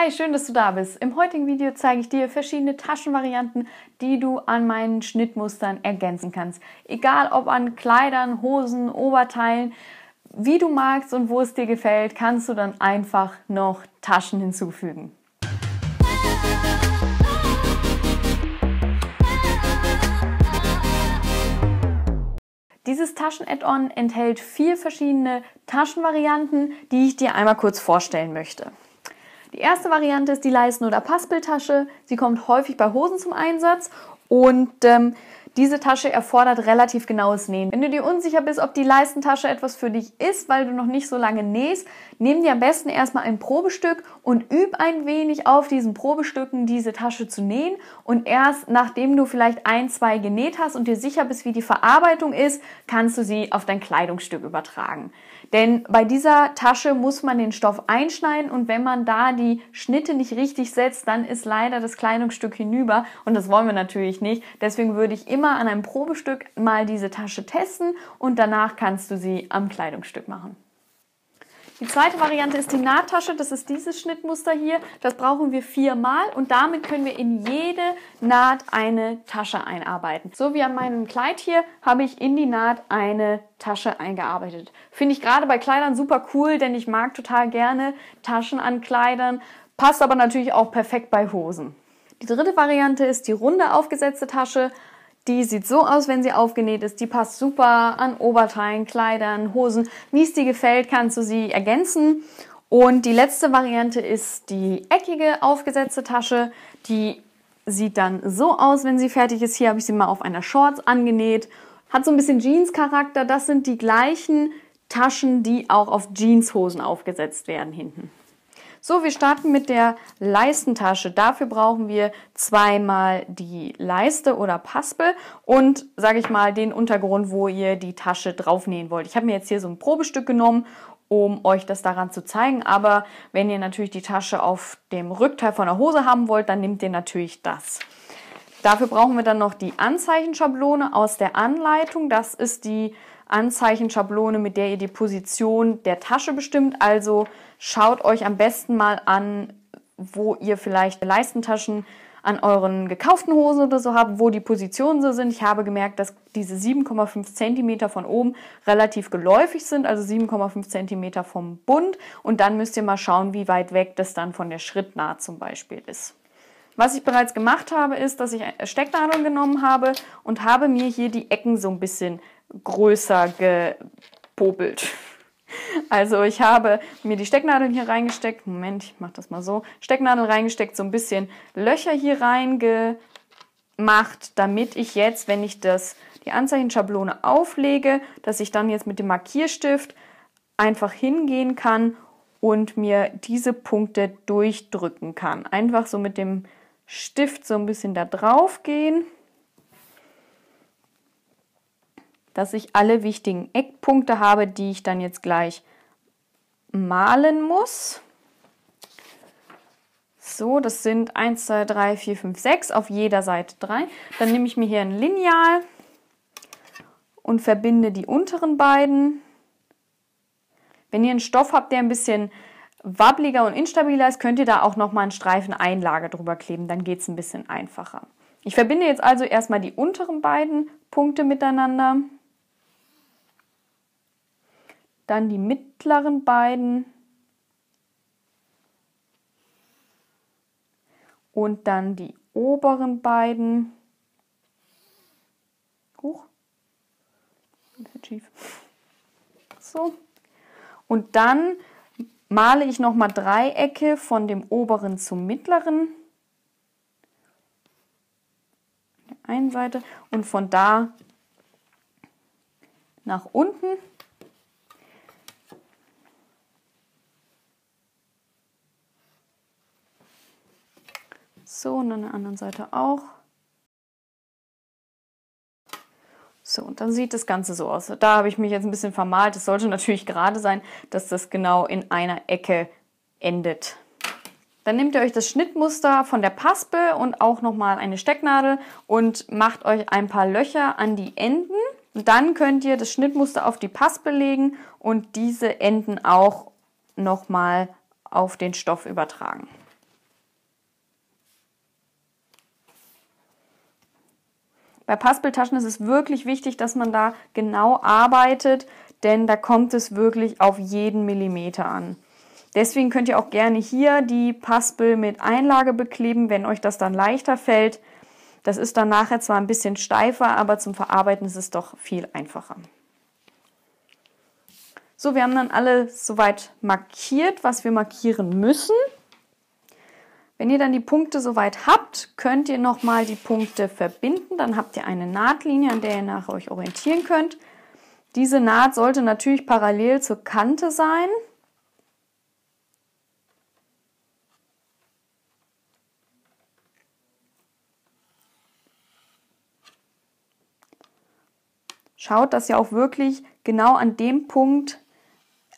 Hi, schön, dass du da bist. Im heutigen Video zeige ich dir verschiedene Taschenvarianten, die du an meinen Schnittmustern ergänzen kannst. Egal ob an Kleidern, Hosen, Oberteilen, wie du magst und wo es dir gefällt, kannst du dann einfach noch Taschen hinzufügen. Dieses Taschen-Add-on enthält 4 verschiedene Taschenvarianten, die ich dir einmal kurz vorstellen möchte. Die erste Variante ist die Leisten- oder Paspeltasche. Sie kommt häufig bei Hosen zum Einsatz und diese Tasche erfordert relativ genaues Nähen. Wenn du dir unsicher bist, ob die Leistentasche etwas für dich ist, weil du noch nicht so lange nähst, nimm dir am besten erstmal ein Probestück und üb ein wenig auf diesen Probestücken diese Tasche zu nähen. Und erst nachdem du vielleicht 1, 2 genäht hast und dir sicher bist, wie die Verarbeitung ist, kannst du sie auf dein Kleidungsstück übertragen. Denn bei dieser Tasche muss man den Stoff einschneiden und wenn man da die Schnitte nicht richtig setzt, dann ist leider das Kleidungsstück hinüber und das wollen wir natürlich nicht. Deswegen würde ich immer an einem Probestück mal diese Tasche testen und danach kannst du sie am Kleidungsstück machen. Die zweite Variante ist die Nahttasche, das ist dieses Schnittmuster hier. Das brauchen wir 4-mal und damit können wir in jede Naht eine Tasche einarbeiten. So wie an meinem Kleid hier habe ich in die Naht eine Tasche eingearbeitet. Finde ich gerade bei Kleidern super cool, denn ich mag total gerne Taschen an Kleidern, passt aber natürlich auch perfekt bei Hosen. Die dritte Variante ist die runde aufgesetzte Tasche. Die sieht so aus, wenn sie aufgenäht ist. Die passt super an Oberteilen, Kleidern, Hosen. Wie es dir gefällt, kannst du sie ergänzen. Und die letzte Variante ist die eckige aufgesetzte Tasche. Die sieht dann so aus, wenn sie fertig ist. Hier habe ich sie mal auf einer Shorts angenäht. Hat so ein bisschen Jeans-Charakter. Das sind die gleichen Taschen, die auch auf Jeanshosen aufgesetzt werden hinten. So, wir starten mit der Leistentasche. Dafür brauchen wir 2-mal die Leiste oder Paspel und, sage ich mal, den Untergrund, wo ihr die Tasche draufnähen wollt. Ich habe mir jetzt hier so ein Probestück genommen, um euch das daran zu zeigen. Aber wenn ihr natürlich die Tasche auf dem Rückteil von der Hose haben wollt, dann nehmt ihr natürlich das. Dafür brauchen wir dann noch die Anzeichenschablone aus der Anleitung. Das ist die Anzeichenschablone, mit der ihr die Position der Tasche bestimmt. Also schaut euch am besten mal an, wo ihr vielleicht Leistentaschen an euren gekauften Hosen oder so habt, wo die Positionen so sind. Ich habe gemerkt, dass diese 7,5 cm von oben relativ geläufig sind, also 7,5 cm vom Bund. Und dann müsst ihr mal schauen, wie weit weg das dann von der Schrittnaht zum Beispiel ist. Was ich bereits gemacht habe, ist, dass ich Stecknadeln genommen habe und habe mir hier die Ecken so ein bisschen größer gepopelt. Also ich habe mir die Stecknadeln hier reingesteckt. Moment, ich mache das mal so. Stecknadeln reingesteckt, so ein bisschen Löcher hier reingemacht, damit ich jetzt, wenn ich die Anzeichenschablone auflege, dass ich dann jetzt mit dem Markierstift einfach hingehen kann und mir diese Punkte durchdrücken kann. Einfach so mit dem Stift so ein bisschen da drauf gehen, dass ich alle wichtigen Eckpunkte habe, die ich dann jetzt gleich malen muss. So, das sind 1, 2, 3, 4, 5, 6, auf jeder Seite 3. Dann nehme ich mir hier ein Lineal und verbinde die unteren beiden. Wenn ihr einen Stoff habt, der ein bisschen wabbliger und instabiler ist, könnt ihr da auch nochmal einen Streifen Einlage drüber kleben, dann geht es ein bisschen einfacher. Ich verbinde jetzt also erstmal die unteren beiden Punkte miteinander, dann die mittleren beiden und dann die oberen beiden. Huch, ein bisschen schief. So. Und dann male ich nochmal Dreiecke von dem oberen zum mittleren. Auf der einen Seite und von da nach unten. So, und an der anderen Seite auch. So, und dann sieht das Ganze so aus. Da habe ich mich jetzt ein bisschen vermalt. Es sollte natürlich gerade sein, dass das genau in einer Ecke endet. Dann nehmt ihr euch das Schnittmuster von der Paspel und auch nochmal eine Stecknadel und macht euch ein paar Löcher an die Enden. Und dann könnt ihr das Schnittmuster auf die Paspel legen und diese Enden auch nochmal auf den Stoff übertragen. Bei Paspeltaschen ist es wirklich wichtig, dass man da genau arbeitet, denn da kommt es wirklich auf jeden Millimeter an. Deswegen könnt ihr auch gerne hier die Paspel mit Einlage bekleben, wenn euch das dann leichter fällt. Das ist dann nachher zwar ein bisschen steifer, aber zum Verarbeiten ist es doch viel einfacher. So, wir haben dann alles soweit markiert, was wir markieren müssen. Wenn ihr dann die Punkte soweit habt, könnt ihr nochmal die Punkte verbinden. Dann habt ihr eine Nahtlinie, an der ihr nachher euch orientieren könnt. Diese Naht sollte natürlich parallel zur Kante sein. Schaut, dass ihr auch wirklich genau an dem Punkt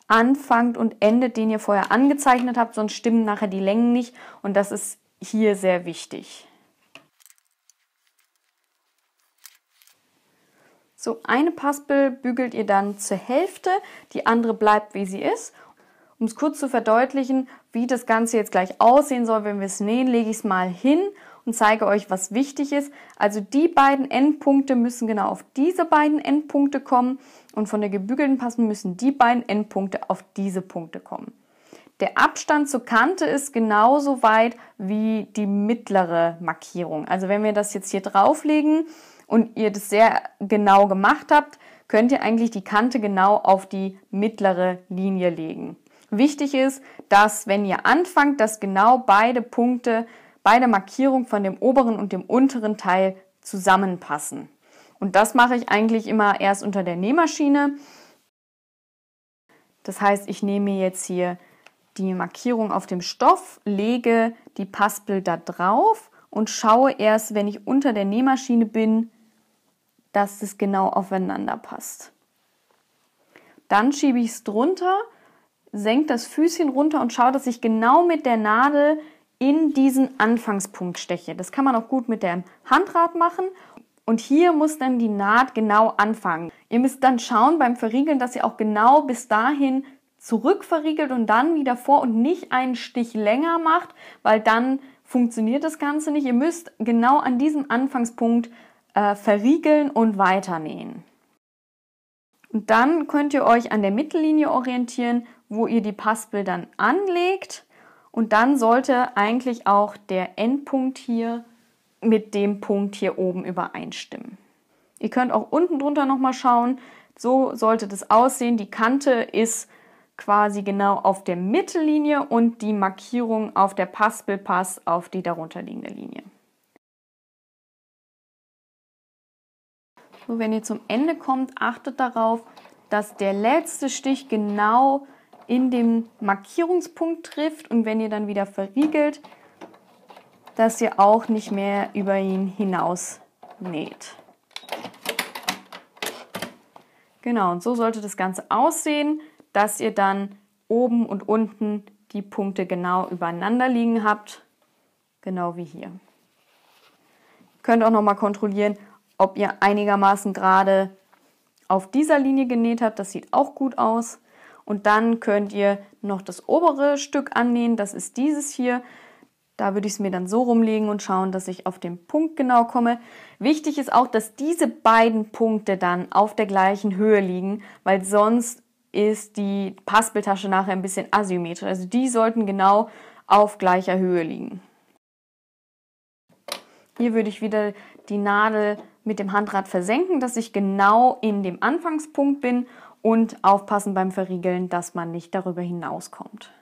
anfangt und endet, den ihr vorher angezeichnet habt, sonst stimmen nachher die Längen nicht und das ist hier sehr wichtig. So, eine Paspel bügelt ihr dann zur Hälfte, die andere bleibt, wie sie ist. Um es kurz zu verdeutlichen, wie das Ganze jetzt gleich aussehen soll, wenn wir es nähen, lege ich es mal hin und zeige euch, was wichtig ist. Also die beiden Endpunkte müssen genau auf diese beiden Endpunkte kommen und von der gebügelten Paspel müssen die beiden Endpunkte auf diese Punkte kommen. Der Abstand zur Kante ist genauso weit wie die mittlere Markierung. Also wenn wir das jetzt hier drauflegen und ihr das sehr genau gemacht habt, könnt ihr eigentlich die Kante genau auf die mittlere Linie legen. Wichtig ist, dass wenn ihr anfangt, dass genau beide Punkte, beide Markierungen von dem oberen und dem unteren Teil zusammenpassen. Und das mache ich eigentlich immer erst unter der Nähmaschine. Das heißt, ich nehme mir jetzt hier die Markierung auf dem Stoff, lege die Paspel da drauf und schaue erst, wenn ich unter der Nähmaschine bin, dass es genau aufeinander passt. Dann schiebe ich es drunter, senke das Füßchen runter und schaue, dass ich genau mit der Nadel in diesen Anfangspunkt steche. Das kann man auch gut mit dem Handrad machen. Und hier muss dann die Naht genau anfangen. Ihr müsst dann schauen beim Verriegeln, dass ihr auch genau bis dahin zurück verriegelt und dann wieder vor und nicht einen Stich länger macht, weil dann funktioniert das Ganze nicht. Ihr müsst genau an diesem Anfangspunkt verriegeln und weiternähen. Und dann könnt ihr euch an der Mittellinie orientieren, wo ihr die Paspel dann anlegt. Und dann sollte eigentlich auch der Endpunkt hier mit dem Punkt hier oben übereinstimmen. Ihr könnt auch unten drunter nochmal schauen. So sollte das aussehen. Die Kante ist quasi genau auf der Mittellinie und die Markierung auf der Paspel passt auf die darunter liegende Linie. So, wenn ihr zum Ende kommt, achtet darauf, dass der letzte Stich genau in den Markierungspunkt trifft und wenn ihr dann wieder verriegelt, dass ihr auch nicht mehr über ihn hinaus näht. Genau, und so sollte das Ganze aussehen, dass ihr dann oben und unten die Punkte genau übereinander liegen habt, genau wie hier. Ihr könnt auch nochmal kontrollieren, ob ihr einigermaßen gerade auf dieser Linie genäht habt, das sieht auch gut aus. Und dann könnt ihr noch das obere Stück annähen, das ist dieses hier. Da würde ich es mir dann so rumlegen und schauen, dass ich auf den Punkt genau komme. Wichtig ist auch, dass diese beiden Punkte dann auf der gleichen Höhe liegen, weil sonst ist die Paspeltasche nachher ein bisschen asymmetrisch. Also die sollten genau auf gleicher Höhe liegen. Hier würde ich wieder die Nadel mit dem Handrad versenken, dass ich genau in dem Anfangspunkt bin und aufpassen beim Verriegeln, dass man nicht darüber hinauskommt.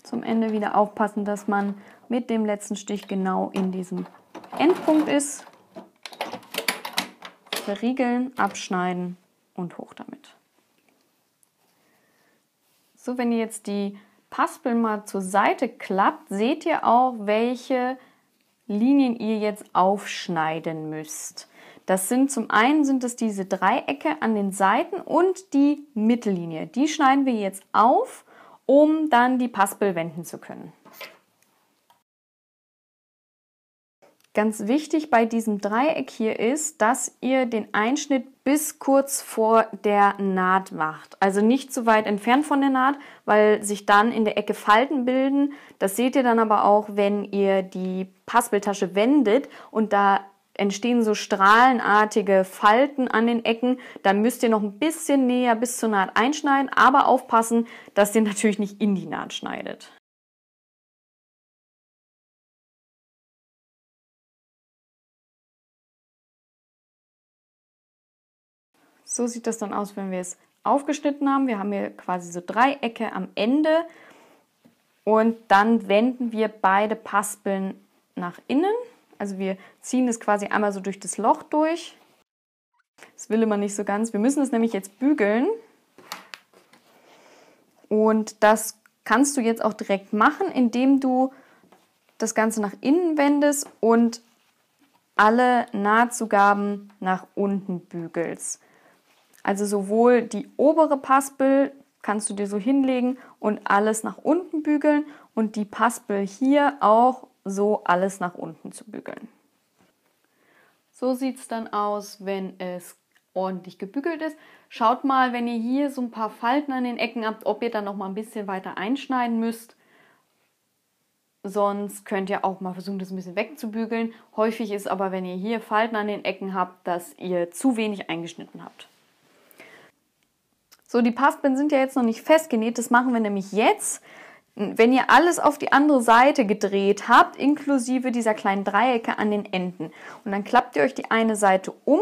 Zum Ende wieder aufpassen, dass man mit dem letzten Stich genau in diesem Endpunkt ist. Verriegeln, abschneiden und hoch damit. So, wenn ihr jetzt die Paspel mal zur Seite klappt, seht ihr auch, welche Linien ihr jetzt aufschneiden müsst. Das sind zum einen sind es diese Dreiecke an den Seiten und die Mittellinie. Die schneiden wir jetzt auf, um dann die Paspel wenden zu können. Ganz wichtig bei diesem Dreieck hier ist, dass ihr den Einschnitt bis kurz vor der Naht macht. Also nicht zu weit entfernt von der Naht, weil sich dann in der Ecke Falten bilden. Das seht ihr dann aber auch, wenn ihr die Paspeltasche wendet und da entstehen so strahlenartige Falten an den Ecken. Da müsst ihr noch ein bisschen näher bis zur Naht einschneiden, aber aufpassen, dass ihr natürlich nicht in die Naht schneidet. So sieht das dann aus, wenn wir es aufgeschnitten haben. Wir haben hier quasi so Dreiecke am Ende und dann wenden wir beide Paspeln nach innen. Also wir ziehen es quasi einmal so durch das Loch durch. Das will immer nicht so ganz. Wir müssen es nämlich jetzt bügeln und das kannst du jetzt auch direkt machen, indem du das Ganze nach innen wendest und alle Nahtzugaben nach unten bügelst. Also sowohl die obere Paspel kannst du dir so hinlegen und alles nach unten bügeln und die Paspel hier auch so alles nach unten zu bügeln. So sieht es dann aus, wenn es ordentlich gebügelt ist. Schaut mal, wenn ihr hier so ein paar Falten an den Ecken habt, ob ihr dann noch mal ein bisschen weiter einschneiden müsst. Sonst könnt ihr auch mal versuchen, das ein bisschen wegzubügeln. Häufig ist aber, wenn ihr hier Falten an den Ecken habt, dass ihr zu wenig eingeschnitten habt. So, die Paspeln sind ja jetzt noch nicht festgenäht, das machen wir nämlich jetzt. Wenn ihr alles auf die andere Seite gedreht habt, inklusive dieser kleinen Dreiecke an den Enden. Und dann klappt ihr euch die eine Seite um.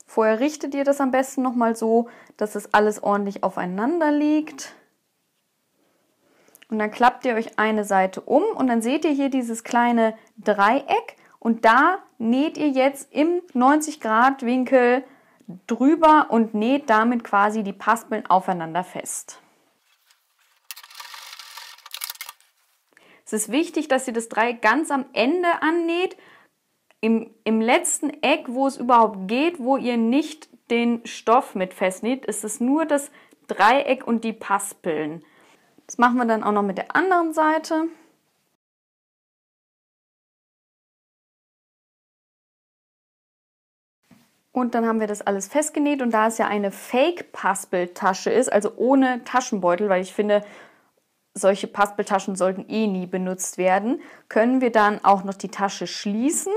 Vorher richtet ihr das am besten nochmal so, dass es alles ordentlich aufeinander liegt. Und dann klappt ihr euch eine Seite um und dann seht ihr hier dieses kleine Dreieck. Und da näht ihr jetzt im 90-Grad-Winkel drüber und näht damit quasi die Paspeln aufeinander fest. Es ist wichtig, dass ihr das Dreieck ganz am Ende annäht, im letzten Eck, wo es überhaupt geht, wo ihr nicht den Stoff mit festnäht, ist es nur das Dreieck und die Paspeln. Das machen wir dann auch noch mit der anderen Seite. Und dann haben wir das alles festgenäht und da es ja eine Fake-Paspeltasche ist, also ohne Taschenbeutel, weil ich finde, solche Paspeltaschen sollten eh nie benutzt werden, können wir dann auch noch die Tasche schließen.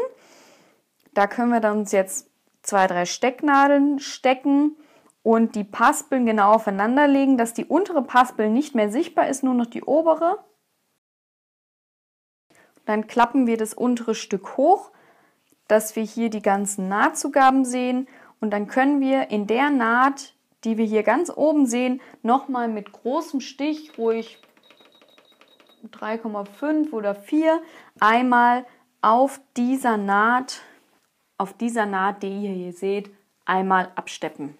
Da können wir dann uns jetzt 2, 3 Stecknadeln stecken und die Paspeln genau aufeinander legen, dass die untere Paspel nicht mehr sichtbar ist, nur noch die obere. Dann klappen wir das untere Stück hoch, dass wir hier die ganzen Nahtzugaben sehen und dann können wir in der Naht, die wir hier ganz oben sehen, nochmal mit großem Stich, ruhig 3,5 oder 4, einmal auf dieser Naht, die ihr hier seht, einmal absteppen.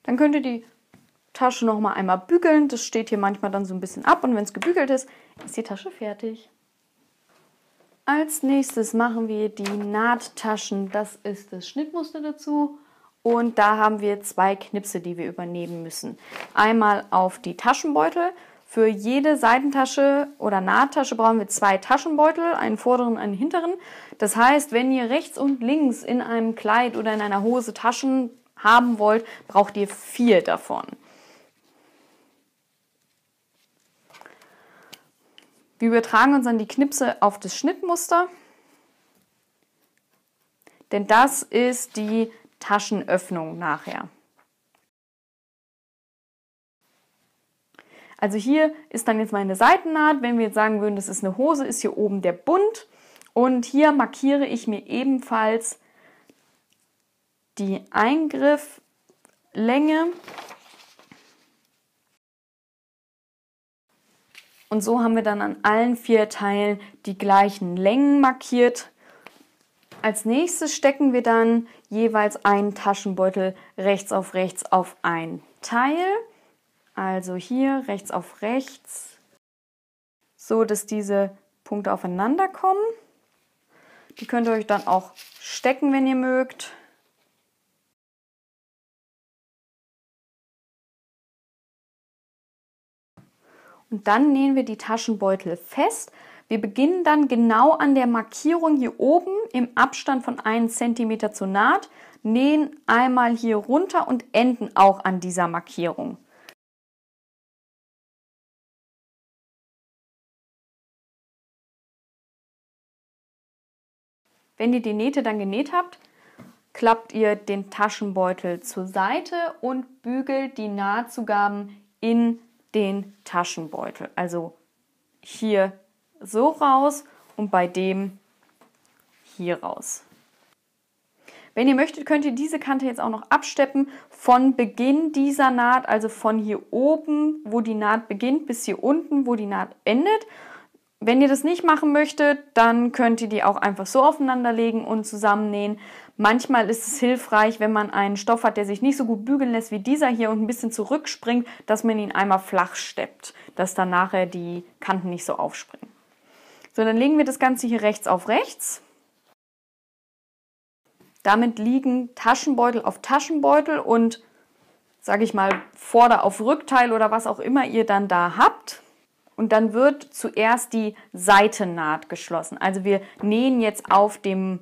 Dann könnt ihr die Tasche noch mal einmal bügeln. Das steht hier manchmal dann so ein bisschen ab und wenn es gebügelt ist, ist die Tasche fertig. Als nächstes machen wir die Nahttaschen. Das ist das Schnittmuster dazu. Und da haben wir 2 Knipse, die wir übernehmen müssen. Einmal auf die Taschenbeutel. Für jede Seitentasche oder Nahttasche brauchen wir 2 Taschenbeutel, einen vorderen und einen hinteren. Das heißt, wenn ihr rechts und links in einem Kleid oder in einer Hose Taschen haben wollt, braucht ihr 4 davon. Wir übertragen uns dann die Knipse auf das Schnittmuster, denn das ist die Taschenöffnung nachher. Also hier ist dann jetzt meine Seitennaht. Wenn wir jetzt sagen würden, das ist eine Hose, ist hier oben der Bund. Und hier markiere ich mir ebenfalls die Eingrifflänge. Und so haben wir dann an allen 4 Teilen die gleichen Längen markiert. Als nächstes stecken wir dann jeweils einen Taschenbeutel rechts auf ein Teil. Also hier rechts auf rechts, so dass diese Punkte aufeinander kommen. Die könnt ihr euch dann auch stecken, wenn ihr mögt. Und dann nähen wir die Taschenbeutel fest. Wir beginnen dann genau an der Markierung hier oben im Abstand von 1 cm zur Naht, nähen einmal hier runter und enden auch an dieser Markierung. Wenn ihr die Nähte dann genäht habt, klappt ihr den Taschenbeutel zur Seite und bügelt die Nahtzugaben in den Taschenbeutel. Also hier so raus und bei dem hier raus. Wenn ihr möchtet, könnt ihr diese Kante jetzt auch noch absteppen von Beginn dieser Naht, also von hier oben, wo die Naht beginnt, bis hier unten, wo die Naht endet. Wenn ihr das nicht machen möchtet, dann könnt ihr die auch einfach so aufeinanderlegen und zusammennähen. Manchmal ist es hilfreich, wenn man einen Stoff hat, der sich nicht so gut bügeln lässt wie dieser hier und ein bisschen zurückspringt, dass man ihn einmal flach steppt, dass dann nachher die Kanten nicht so aufspringen. So, dann legen wir das Ganze hier rechts auf rechts. Damit liegen Taschenbeutel auf Taschenbeutel und, sage ich mal, Vorder- auf Rückteil oder was auch immer ihr dann da habt. Und dann wird zuerst die Seitennaht geschlossen. Also wir nähen jetzt auf diesem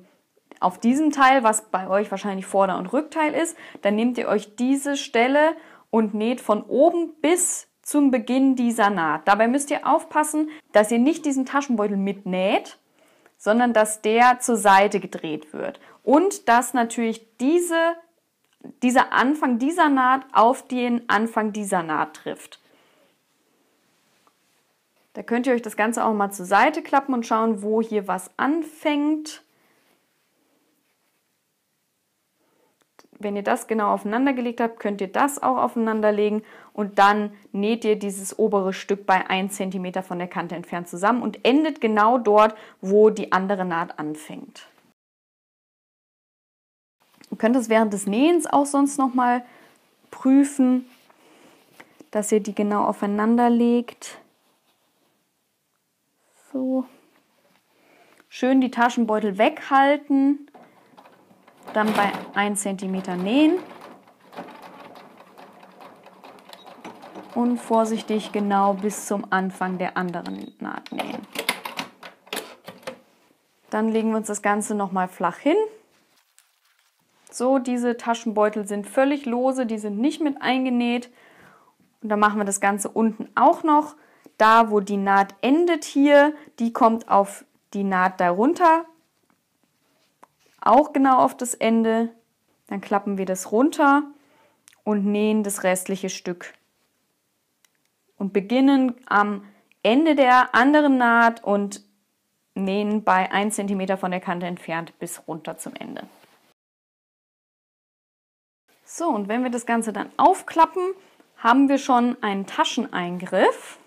Teil, was bei euch wahrscheinlich Vorder- und Rückteil ist. Dann nehmt ihr euch diese Stelle und näht von oben bis zum Beginn dieser Naht. Dabei müsst ihr aufpassen, dass ihr nicht diesen Taschenbeutel mitnäht, sondern dass der zur Seite gedreht wird. Und dass natürlich dieser Anfang dieser Naht auf den Anfang dieser Naht trifft. Da könnt ihr euch das Ganze auch mal zur Seite klappen und schauen, wo hier was anfängt. Wenn ihr das genau aufeinander gelegt habt, könnt ihr das auch aufeinander legen und dann näht ihr dieses obere Stück bei 1 cm von der Kante entfernt zusammen und endet genau dort, wo die andere Naht anfängt. Ihr könnt es während des Nähens auch sonst nochmal prüfen, dass ihr die genau aufeinander legt. So. Schön die Taschenbeutel weghalten, dann bei 1 cm nähen und vorsichtig genau bis zum Anfang der anderen Naht nähen. Dann legen wir uns das Ganze nochmal flach hin. So, diese Taschenbeutel sind völlig lose, die sind nicht mit eingenäht. Und dann machen wir das Ganze unten auch noch. Da, wo die Naht endet hier, die kommt auf die Naht darunter, auch genau auf das Ende. Dann klappen wir das runter und nähen das restliche Stück. Und beginnen am Ende der anderen Naht und nähen bei 1 cm von der Kante entfernt bis runter zum Ende. So, und wenn wir das Ganze dann aufklappen, haben wir schon einen Tascheneingriff.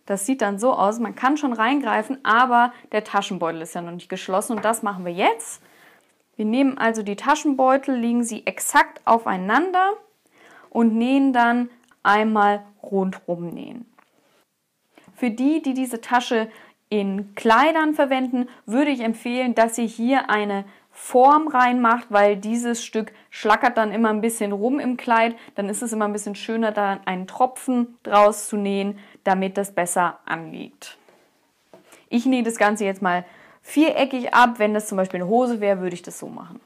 Das sieht dann so aus, man kann schon reingreifen, aber der Taschenbeutel ist ja noch nicht geschlossen und das machen wir jetzt. Wir nehmen also die Taschenbeutel, legen sie exakt aufeinander und nähen dann einmal rundrum nähen. Für die, die diese Tasche in Kleidern verwenden, würde ich empfehlen, dass ihr hier eine Form reinmacht, weil dieses Stück schlackert dann immer ein bisschen rum im Kleid. Dann ist es immer ein bisschen schöner, da einen Tropfen draus zu nähen, damit das besser anliegt. Ich nähe das Ganze jetzt mal viereckig ab. Wenn das zum Beispiel eine Hose wäre, würde ich das so machen.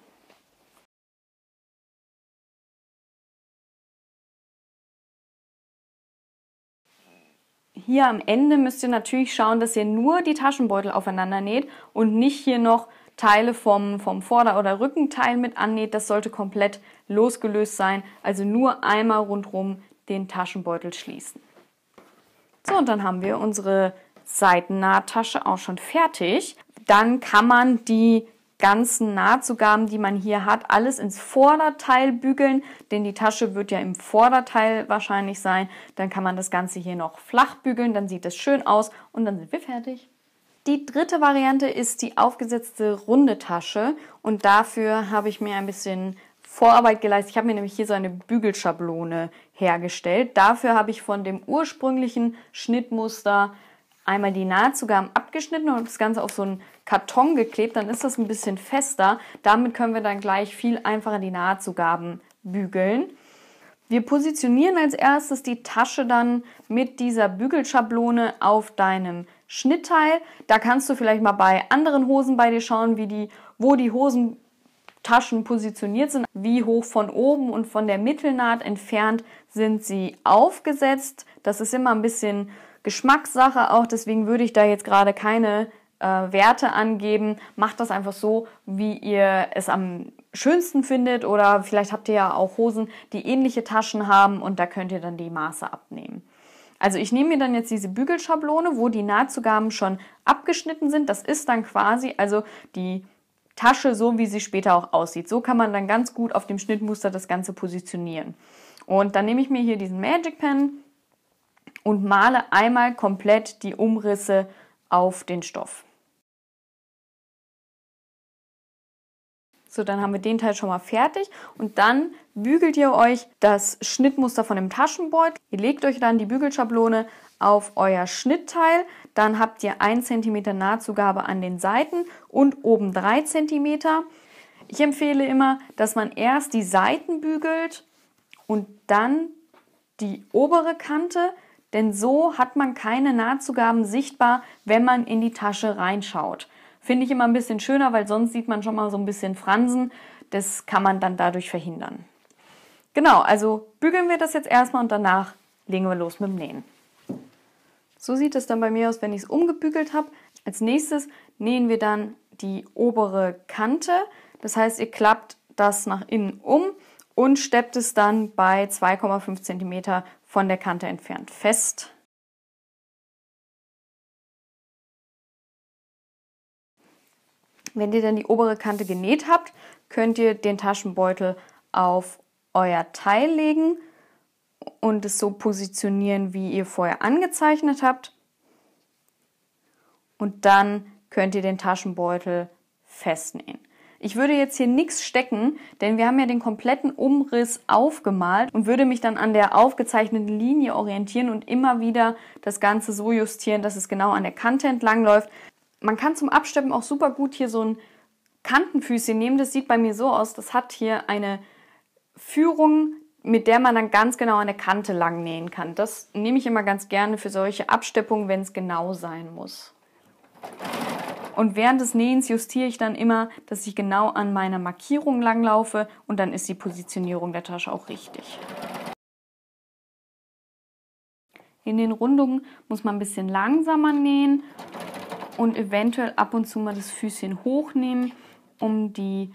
Hier am Ende müsst ihr natürlich schauen, dass ihr nur die Taschenbeutel aufeinander näht und nicht hier noch Teile vom Vorder- oder Rückenteil mit annäht. Das sollte komplett losgelöst sein. Also nur einmal rundherum den Taschenbeutel schließen. So, und dann haben wir unsere Seitennahttasche auch schon fertig. Dann kann man die ganzen Nahtzugaben, die man hier hat, alles ins Vorderteil bügeln, denn die Tasche wird ja im Vorderteil wahrscheinlich sein. Dann kann man das Ganze hier noch flach bügeln, dann sieht es schön aus und dann sind wir fertig. Die dritte Variante ist die aufgesetzte runde Tasche und dafür habe ich mir ein bisschen Vorarbeit geleistet. Ich habe mir nämlich hier so eine Bügelschablone hergestellt. Dafür habe ich von dem ursprünglichen Schnittmuster einmal die Nahtzugaben abgeschnitten und das Ganze auf so einen Karton geklebt. Dann ist das ein bisschen fester. Damit können wir dann gleich viel einfacher die Nahtzugaben bügeln. Wir positionieren als erstes die Tasche dann mit dieser Bügelschablone auf deinem Schnittteil. Da kannst du vielleicht mal bei anderen Hosen bei dir schauen, wo die Hosentaschen positioniert sind, wie hoch von oben und von der Mittelnaht entfernt sind sie aufgesetzt. Das ist immer ein bisschen Geschmackssache auch, deswegen würde ich da jetzt gerade keine Werte angeben. Macht das einfach so, wie ihr es am schönsten findet, oder vielleicht habt ihr ja auch Hosen, die ähnliche Taschen haben und da könnt ihr dann die Maße abnehmen. Also ich nehme mir dann jetzt diese Bügelschablone, wo die Nahtzugaben schon abgeschnitten sind. Das ist dann quasi also die Tasche, so wie sie später auch aussieht. So kann man dann ganz gut auf dem Schnittmuster das Ganze positionieren. Und dann nehme ich mir hier diesen Magic Pen und male einmal komplett die Umrisse auf den Stoff. So, dann haben wir den Teil schon mal fertig und dann bügelt ihr euch das Schnittmuster von dem Taschenbeutel. Ihr legt euch dann die Bügelschablone auf euer Schnittteil, dann habt ihr 1 cm Nahtzugabe an den Seiten und oben 3 cm. Ich empfehle immer, dass man erst die Seiten bügelt und dann die obere Kante, denn so hat man keine Nahtzugaben sichtbar, wenn man in die Tasche reinschaut. Finde ich immer ein bisschen schöner, weil sonst sieht man schon mal so ein bisschen Fransen. Das kann man dann dadurch verhindern. Genau, also bügeln wir das jetzt erstmal und danach legen wir los mit dem Nähen. So sieht es dann bei mir aus, wenn ich es umgebügelt habe. Als nächstes nähen wir dann die obere Kante. Das heißt, ihr klappt das nach innen um und steppt es dann bei 2,5 cm von der Kante entfernt fest. Wenn ihr dann die obere Kante genäht habt, könnt ihr den Taschenbeutel auf euer Teil legen und es so positionieren, wie ihr vorher angezeichnet habt. Und dann könnt ihr den Taschenbeutel festnähen. Ich würde jetzt hier nichts stecken, denn wir haben ja den kompletten Umriss aufgemalt und würde mich dann an der aufgezeichneten Linie orientieren und immer wieder das Ganze so justieren, dass es genau an der Kante entlang läuft. Man kann zum Absteppen auch super gut hier so ein Kantenfüßchen nehmen. Das sieht bei mir so aus, das hat hier eine Führung, mit der man dann ganz genau an der Kante lang nähen kann. Das nehme ich immer ganz gerne für solche Absteppungen, wenn es genau sein muss. Und während des Nähens justiere ich dann immer, dass ich genau an meiner Markierung langlaufe und dann ist die Positionierung der Tasche auch richtig. In den Rundungen muss man ein bisschen langsamer nähen und eventuell ab und zu mal das Füßchen hochnehmen, um die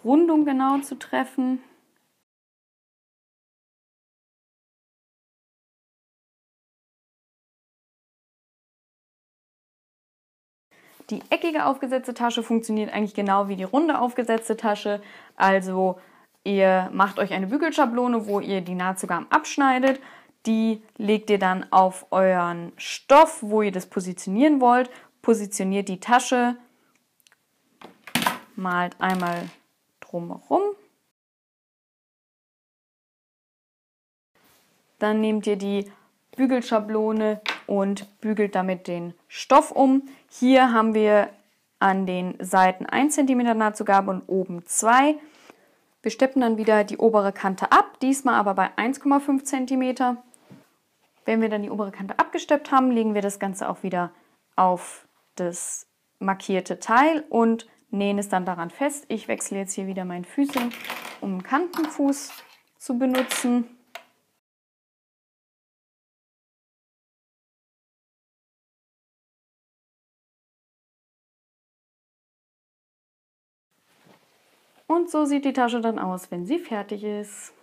Rundung genau zu treffen. Die eckige aufgesetzte Tasche funktioniert eigentlich genau wie die runde aufgesetzte Tasche. Also ihr macht euch eine Bügelschablone, wo ihr die Nahtzugaben abschneidet. Die legt ihr dann auf euren Stoff, wo ihr das positionieren wollt. Positioniert die Tasche, malt einmal drumherum. Dann nehmt ihr die Bügelschablone und bügelt damit den Stoff um. Hier haben wir an den Seiten 1 cm Nahtzugabe und oben 2. Wir steppen dann wieder die obere Kante ab, diesmal aber bei 1,5 cm. Wenn wir dann die obere Kante abgesteppt haben, legen wir das Ganze auch wieder auf das markierte Teil und nähen es dann daran fest. Ich wechsle jetzt hier wieder mein Füßchen, um einen Kantenfuß zu benutzen. Und so sieht die Tasche dann aus, wenn sie fertig ist.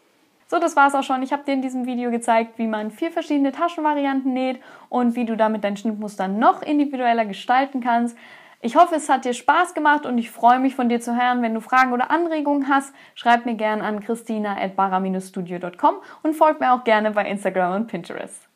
So, das war's auch schon. Ich habe dir in diesem Video gezeigt, wie man 4 verschiedene Taschenvarianten näht und wie du damit dein Schnittmuster noch individueller gestalten kannst. Ich hoffe, es hat dir Spaß gemacht und ich freue mich, von dir zu hören. Wenn du Fragen oder Anregungen hast, schreib mir gerne an christina@bara-studio.com und folg mir auch gerne bei Instagram und Pinterest.